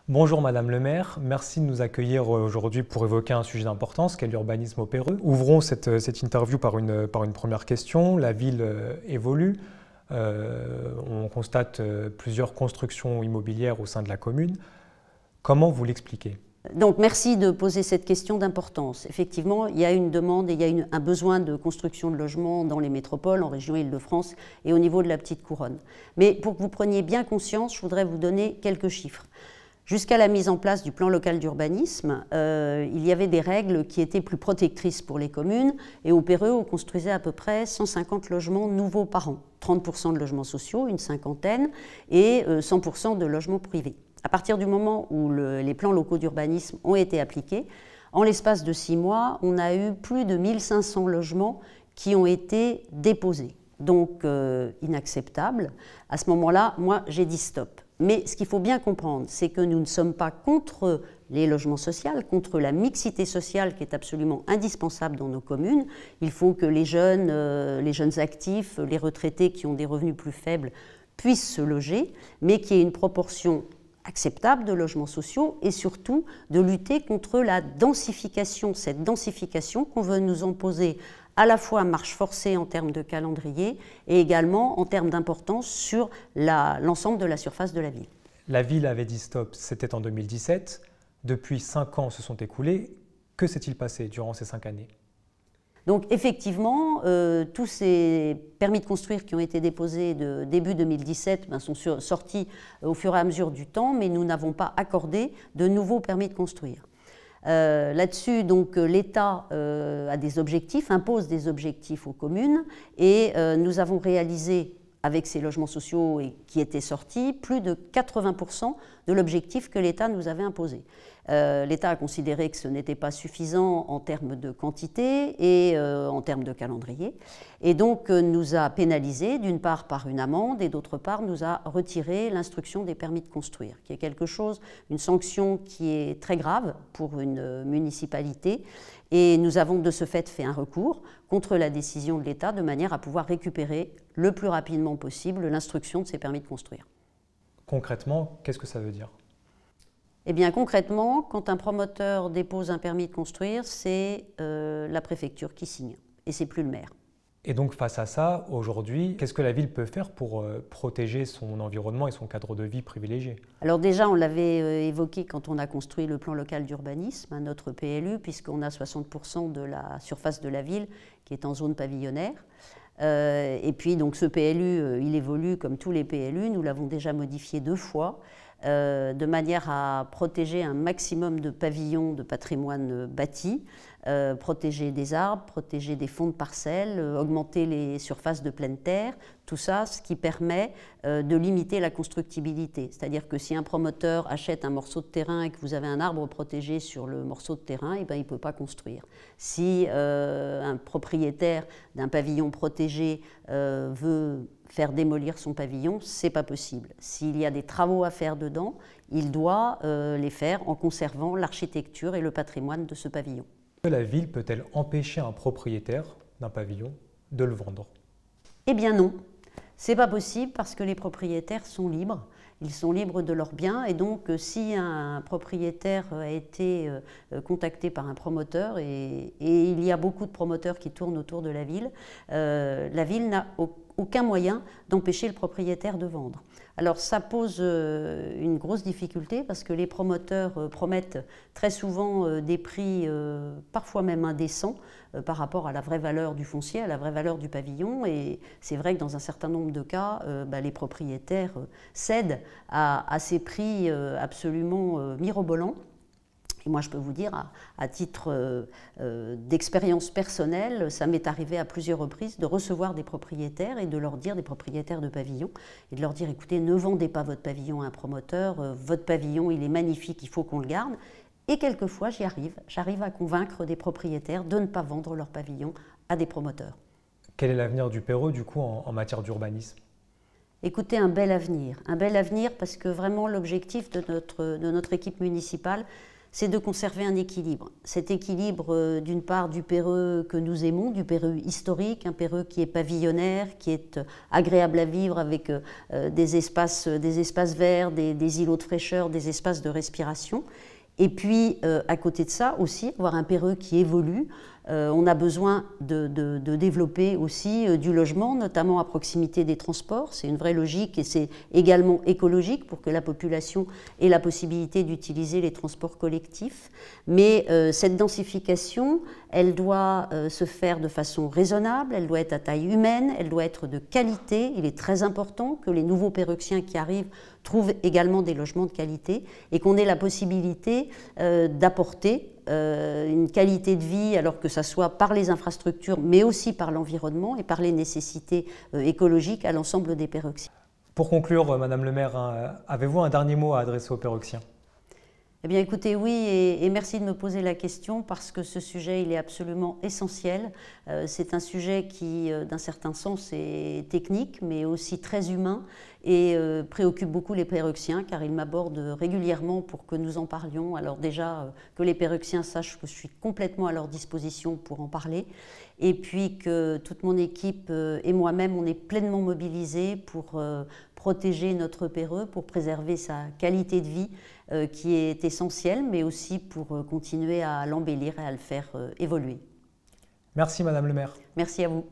Bonjour Madame le maire, merci de nous accueillir aujourd'hui pour évoquer un sujet d'importance qu'est l'urbanisme au Péreux. Ouvrons cette interview par une première question. La ville évolue, on constate plusieurs constructions immobilières au sein de la commune. Comment vous l'expliquez ? Donc merci de poser cette question d'importance. Effectivement, il y a une demande et il y a un besoin de construction de logements dans les métropoles, en région Île-de-France et au niveau de la Petite Couronne. Mais pour que vous preniez bien conscience, je voudrais vous donner quelques chiffres. Jusqu'à la mise en place du plan local d'urbanisme, il y avait des règles qui étaient plus protectrices pour les communes et au Péreux, on construisait à peu près 150 logements nouveaux par an. 30% de logements sociaux, une cinquantaine, et 100% de logements privés. À partir du moment où les plans locaux d'urbanisme ont été appliqués, en l'espace de 6 mois, on a eu plus de 1500 logements qui ont été déposés. Donc inacceptable. À ce moment-là, moi, j'ai dit stop. Mais ce qu'il faut bien comprendre, c'est que nous ne sommes pas contre les logements sociaux, contre la mixité sociale qui est absolument indispensable dans nos communes. Il faut que les jeunes actifs, les retraités qui ont des revenus plus faibles puissent se loger, mais qu'il y ait une proportion acceptable de logements sociaux et surtout de lutter contre la densification, cette densification qu'on veut nous imposer à la fois marche forcée en termes de calendrier et également en termes d'importance sur l'ensemble de la surface de la ville. La ville avait dit stop, c'était en 2017. Depuis 5 ans se sont écoulés. Que s'est-il passé durant ces 5 années ? Donc effectivement, tous ces permis de construire qui ont été déposés de début 2017 sont sortis au fur et à mesure du temps, mais nous n'avons pas accordé de nouveaux permis de construire. Là-dessus, donc, l'État a des objectifs, impose des objectifs aux communes et nous avons réalisé avec ces logements sociaux qui étaient sortis plus de 80% de l'objectif que l'État nous avait imposé. L'État a considéré que ce n'était pas suffisant en termes de quantité et en termes de calendrier, et donc nous a pénalisés d'une part par une amende et d'autre part nous a retiré l'instruction des permis de construire, qui est quelque chose, une sanction qui est très grave pour une municipalité, et nous avons de ce fait fait un recours contre la décision de l'État de manière à pouvoir récupérer le plus rapidement possible l'instruction de ces permis de construire. Concrètement, qu'est-ce que ça veut dire ? Eh bien, concrètement, quand un promoteur dépose un permis de construire, c'est la préfecture qui signe, et c'est plus le maire. Et donc, face à ça, aujourd'hui, qu'est-ce que la ville peut faire pour protéger son environnement et son cadre de vie privilégié ? Alors déjà, on l'avait évoqué quand on a construit le plan local d'urbanisme, notre PLU, puisqu'on a 60% de la surface de la ville qui est en zone pavillonnaire. Et puis, donc, ce PLU, il évolue comme tous les PLU, nous l'avons déjà modifié 2 fois. De manière à protéger un maximum de pavillons de patrimoine bâti, protéger des arbres, protéger des fonds de parcelles, augmenter les surfaces de pleine terre, tout ça, ce qui permet de limiter la constructibilité. C'est-à-dire que si un promoteur achète un morceau de terrain et que vous avez un arbre protégé sur le morceau de terrain, eh bien, il ne peut pas construire. Si un propriétaire d'un pavillon protégé veut faire démolir son pavillon, ce n'est pas possible. S'il y a des travaux à faire dedans, il doit les faire en conservant l'architecture et le patrimoine de ce pavillon. La ville peut-elle empêcher un propriétaire d'un pavillon de le vendre ? Eh bien non, ce n'est pas possible parce que les propriétaires sont libres. Ils sont libres de leurs biens et donc si un propriétaire a été contacté par un promoteur, et il y a beaucoup de promoteurs qui tournent autour de la ville n'a aucun moyen d'empêcher le propriétaire de vendre. Alors ça pose une grosse difficulté parce que les promoteurs promettent très souvent des prix parfois même indécents par rapport à la vraie valeur du foncier, à la vraie valeur du pavillon, et c'est vrai que dans un certain nombre de cas, les propriétaires cèdent à ces prix absolument mirobolants. Et moi, je peux vous dire, à titre d'expérience personnelle, ça m'est arrivé à plusieurs reprises de recevoir des propriétaires et de leur dire, des propriétaires de pavillons, et de leur dire, écoutez, ne vendez pas votre pavillon à un promoteur, votre pavillon, il est magnifique, il faut qu'on le garde. Et quelquefois, j'arrive à convaincre des propriétaires de ne pas vendre leur pavillon à des promoteurs. Quel est l'avenir du Péreux, du coup, en matière d'urbanisme ? Écoutez, un bel avenir parce que vraiment l'objectif de notre équipe municipale, c'est de conserver un équilibre. Cet équilibre, d'une part, du Péreux que nous aimons, du Péreux historique, un Péreux qui est pavillonnaire, qui est agréable à vivre avec des espaces verts, des îlots de fraîcheur, des espaces de respiration. Et puis, à côté de ça aussi, avoir un Péreux qui évolue. On a besoin de développer aussi du logement, notamment à proximité des transports. C'est une vraie logique et c'est également écologique pour que la population ait la possibilité d'utiliser les transports collectifs. Mais cette densification, elle doit se faire de façon raisonnable, elle doit être à taille humaine, elle doit être de qualité. Il est très important que les nouveaux Péruxiens qui arrivent trouvent également des logements de qualité et qu'on ait la possibilité d'apporter une qualité de vie, alors que ça soit par les infrastructures, mais aussi par l'environnement et par les nécessités écologiques à l'ensemble des Péruxiens. Pour conclure, Madame le maire, avez-vous un dernier mot à adresser aux Péruxiens ? Eh bien écoutez, oui, et merci de me poser la question parce que ce sujet, il est absolument essentiel. C'est un sujet qui, d'un certain sens, est technique, mais aussi très humain et préoccupe beaucoup les Péruxiens car ils m'abordent régulièrement pour que nous en parlions. Alors déjà, que les Péruxiens sachent que je suis complètement à leur disposition pour en parler et puis que toute mon équipe et moi-même, on est pleinement mobilisés pour protéger notre Péreux, pour préserver sa qualité de vie qui est essentielle, mais aussi pour continuer à l'embellir et à le faire évoluer. Merci Madame le maire. Merci à vous.